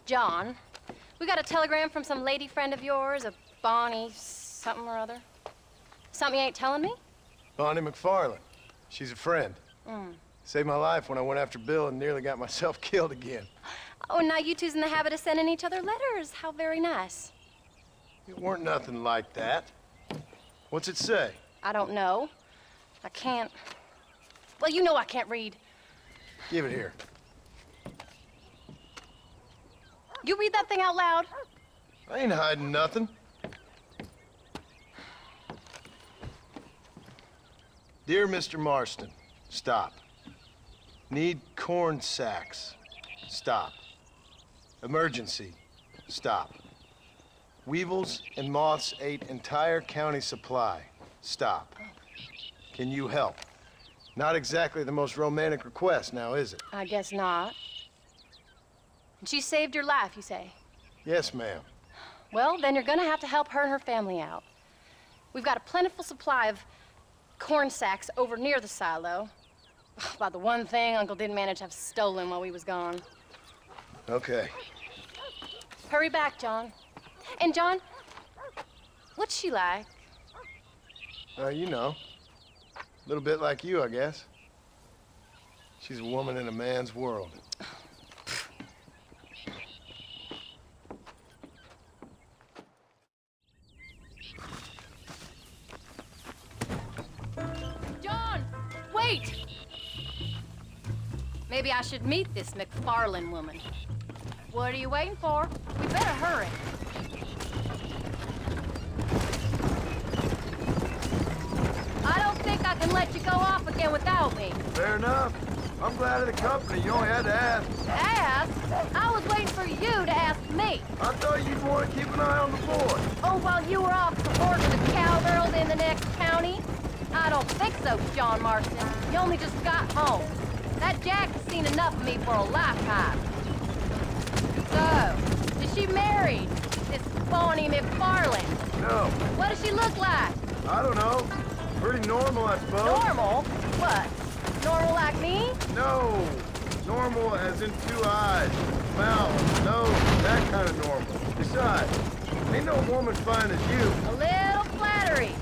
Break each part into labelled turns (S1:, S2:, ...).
S1: John. We got a telegram from some lady friend of yours, a Bonnie something or other. Something you ain't telling me?
S2: Bonnie McFarland. She's a friend.
S1: Mm.
S2: Saved my life when I went after Bill and nearly got myself killed again.
S1: Oh, and now you two's in the habit of sending each other letters. How very nice.
S2: It weren't nothing like that. What's it say?
S1: I don't know. I can't... Well, you know I can't read.
S2: Give it here.
S1: You read that thing out loud?
S2: I ain't hiding nothing. Dear Mr. Marston, stop. Need corn sacks. Stop. Emergency. Stop. Weevils and moths ate entire county supply. Stop. Can you help? Not exactly the most romantic request now, is it?
S1: I guess not. And she saved your life, you say?
S2: Yes, ma'am.
S1: Well, then you're gonna have to help her and her family out. We've got a plentiful supply of corn sacks over near the silo. About the one thing Uncle didn't manage to have stolen while we was gone.
S2: Okay.
S1: Hurry back, John. And John, what's she like?
S2: You know. A little bit like you, I guess. She's a woman in a man's world.
S1: John, wait! Maybe I should meet this McFarland woman. What are you waiting for? We better hurry. I don't think I can let you go off again without me.
S2: Fair enough. I'm glad of the company. You only had to ask.
S1: Ask? I was waiting for you to ask me.
S2: I thought you'd want to keep an eye on the boy.
S1: Oh, while you were off supporting the cowgirls in the next county? I don't think so, John Marston. You only just got home. That Jack has seen enough of me for a lifetime. So, is she married? This Bonnie McFarland?
S2: No.
S1: What does she look like?
S2: I don't know. Pretty normal, I suppose.
S1: Normal? What? Normal like me?
S2: No. Normal as in 2 eyes, mouth, nose, that kind of normal. Besides, ain't no woman fine as you.
S1: A little flattery.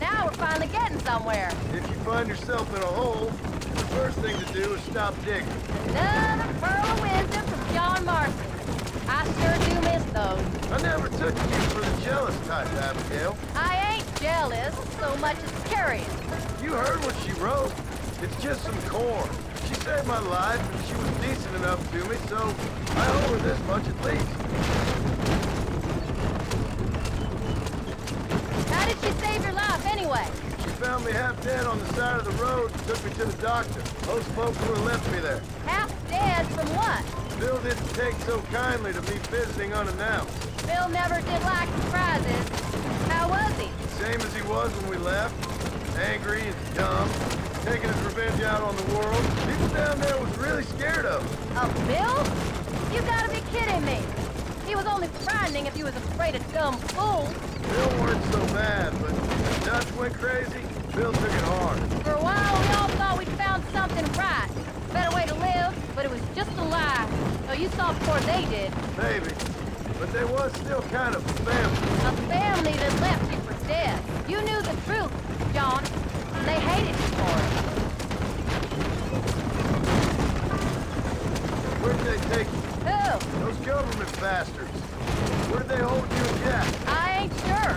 S1: Now we're finally getting somewhere.
S2: If you find yourself in a hole, the first thing to do is stop digging.
S1: Another pearl of wisdom from John Marston. I sure do miss those.
S2: I never took you for the jealous type, Abigail.
S1: I ain't jealous so much as curious.
S2: You heard what she wrote. It's just some corn. She saved my life, and she was decent enough to me, so I owe her this much at least.
S1: How did she save your life anyway?
S2: She found me half dead on the side of the road and took me to the doctor. Most folks would have left me there.
S1: Half dead from what?
S2: Bill didn't take so kindly to me visiting unannounced.
S1: Bill never did like surprises. How was he?
S2: Same as he was when we left. Angry and dumb. Taking his revenge out on the world. People down there was really scared of him.
S1: Of Bill? You gotta be kidding me. He was only frightening if you was afraid of dumb fools.
S2: Bill weren't so bad, but when Dutch went crazy, Bill took it hard.
S1: For a while, we all thought we'd found something right. Better way to live, but it was just a lie. So you saw before they did.
S2: Maybe. But there was still kind of a family.
S1: A family that left you for dead. You knew the truth, John. And they hated you for it.
S2: Where'd they take you?
S1: Who?
S2: Those government bastards. Where'd they hold you and Jack?
S1: I ain't sure.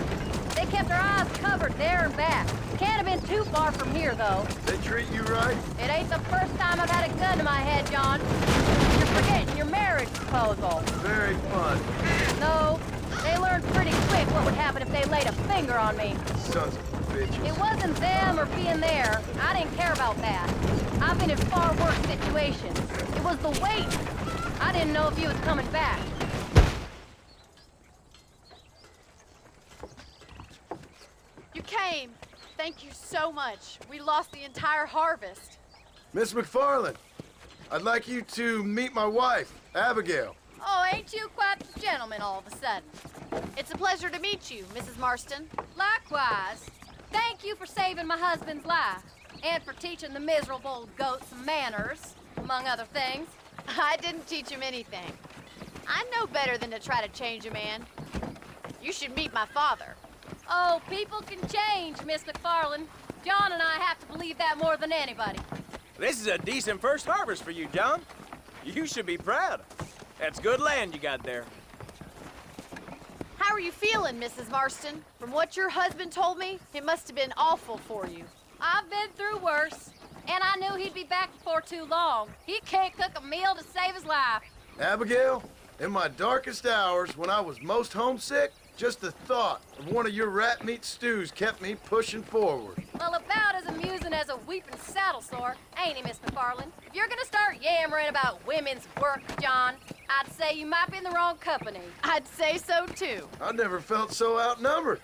S1: They kept their eyes covered there and back. Can't have been too far from here, though.
S2: They treat you right?
S1: It ain't the first time I've had a gun to my head, John. You're forgetting your marriage proposal.
S2: Very fun.
S1: No, they learned pretty quick what would happen if they laid a finger on me.
S2: Sons of bitches.
S1: It wasn't them or being there. I didn't care about that. I've been in far worse situations. It was the wait. I didn't know if you was coming back.
S3: You came. Thank you so much. We lost the entire harvest.
S2: Miss McFarland, I'd like you to meet my wife, Abigail.
S3: Oh, ain't you quite the gentleman all of a sudden? It's a pleasure to meet you, Mrs. Marston.
S1: Likewise. Thank you for saving my husband's life. And for teaching the miserable goat some manners, among other things.
S3: I didn't teach him anything. I know better than to try to change a man. You should meet my father.
S1: Oh, people can change, Miss McFarland. John and I have to believe that more than anybody.
S4: This is a decent first harvest for you, John. You should be proud. That's good land you got there.
S3: How are you feeling, Mrs. Marston? From what your husband told me, it must have been awful for you.
S1: I've been through worse, and I knew he'd be back before too long. He can't cook a meal to save his life.
S2: Abigail, in my darkest hours, when I was most homesick, just the thought of one of your rat meat stews kept me pushing forward.
S1: Well, about as amusing as a weeping saddle sore, ain't he, Miss McFarland? If you're gonna start yammering about women's work, John, I'd say you might be in the wrong company.
S3: I'd say so too.
S2: I never felt so outnumbered.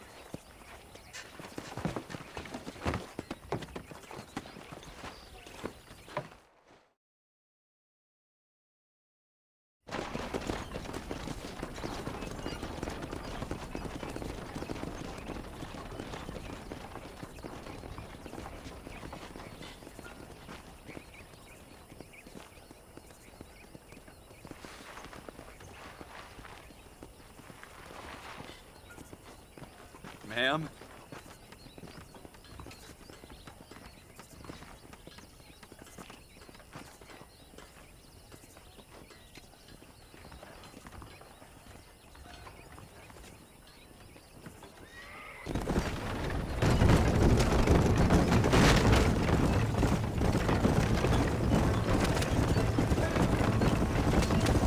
S4: Ma'am?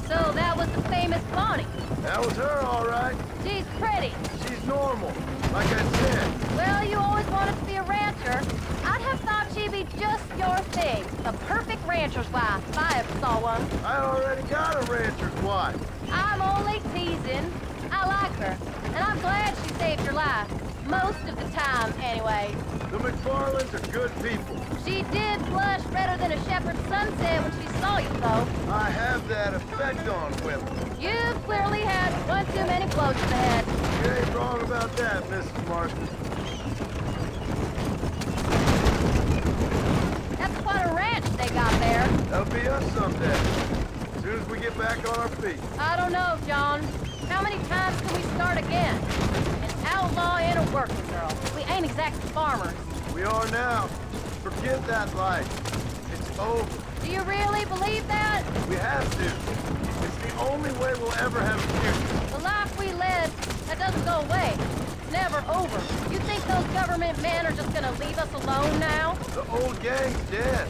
S1: So that was the famous Bonnie.
S2: That was her, all right.
S1: She's pretty.
S2: She's normal, like I said.
S1: Well, you always wanted to be a rancher. I'd have thought she'd be just your thing. The perfect rancher's wife, if I ever saw one.
S2: I already got a rancher's wife.
S1: I'm only teasing. I like her, and I'm glad she saved your life. Most of the time, anyway.
S2: The McFarlands are good people.
S1: She did blush redder than a shepherd's sunset when she saw you, though.
S2: I have that effect on women.
S1: You clearly had one too many blows to the head.
S2: You ain't wrong about that, Mrs. Marston.
S1: That's quite a ranch they got there.
S2: That'll be us someday. As soon as we get back on our feet.
S1: I don't know, John. How many times can we start again? An outlaw and a working girl. We ain't exactly farmers.
S2: We are now. Forget that life. It's over.
S1: Do you really believe that?
S2: We have to. It's the only way we'll ever have a future.
S1: The life we led, that doesn't go away. It's never over. You think those government men are just gonna leave us alone now?
S2: The old gang's dead.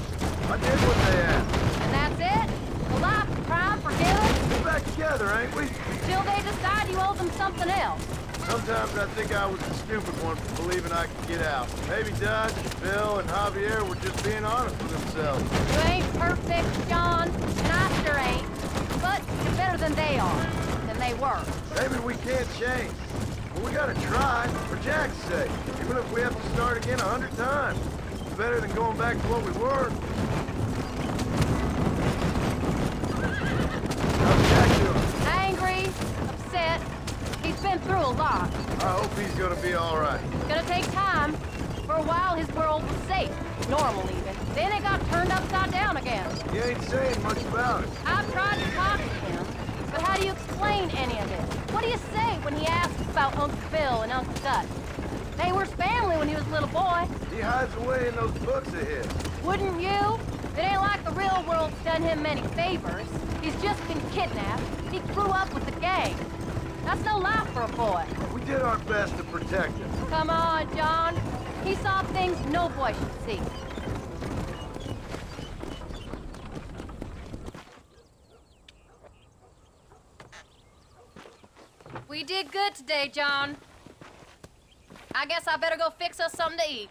S2: I did what they asked.
S1: And that's it? The life of crime forgiven?
S2: We're back together, ain't we?
S1: Till they decide you owe them something else.
S2: Sometimes I think I was the stupid one for believing I could get out. Maybe Dutch, Bill, and Javier were just being honest with themselves.
S1: You ain't perfect, John, and I sure ain't. But you're better than they are, than they were.
S2: Maybe we can't change. But we gotta try, for Jack's sake. Even if we have to start again 100 times. It's better than going back to what we were. How's Jack doing?
S1: Angry, upset. He's been through a lot.
S2: I hope he's gonna be all right.
S1: It's gonna take time. For a while, his world was safe. Normal, even. Then it got turned upside down again.
S2: He ain't saying much about it.
S1: I've tried to talk to him, but how do you explain any of it? What do you say when he asks about Uncle Bill and Uncle Dutch? They were family when he was a little boy.
S2: He hides away in those books of his.
S1: Wouldn't you? It ain't like the real world's done him many favors. He's just been kidnapped. He grew up with the gang. That's no life for a boy.
S2: We did our best to protect him.
S1: Come on, John. He saw things no boy should see. We did good today, John. I guess I better go fix us something to eat.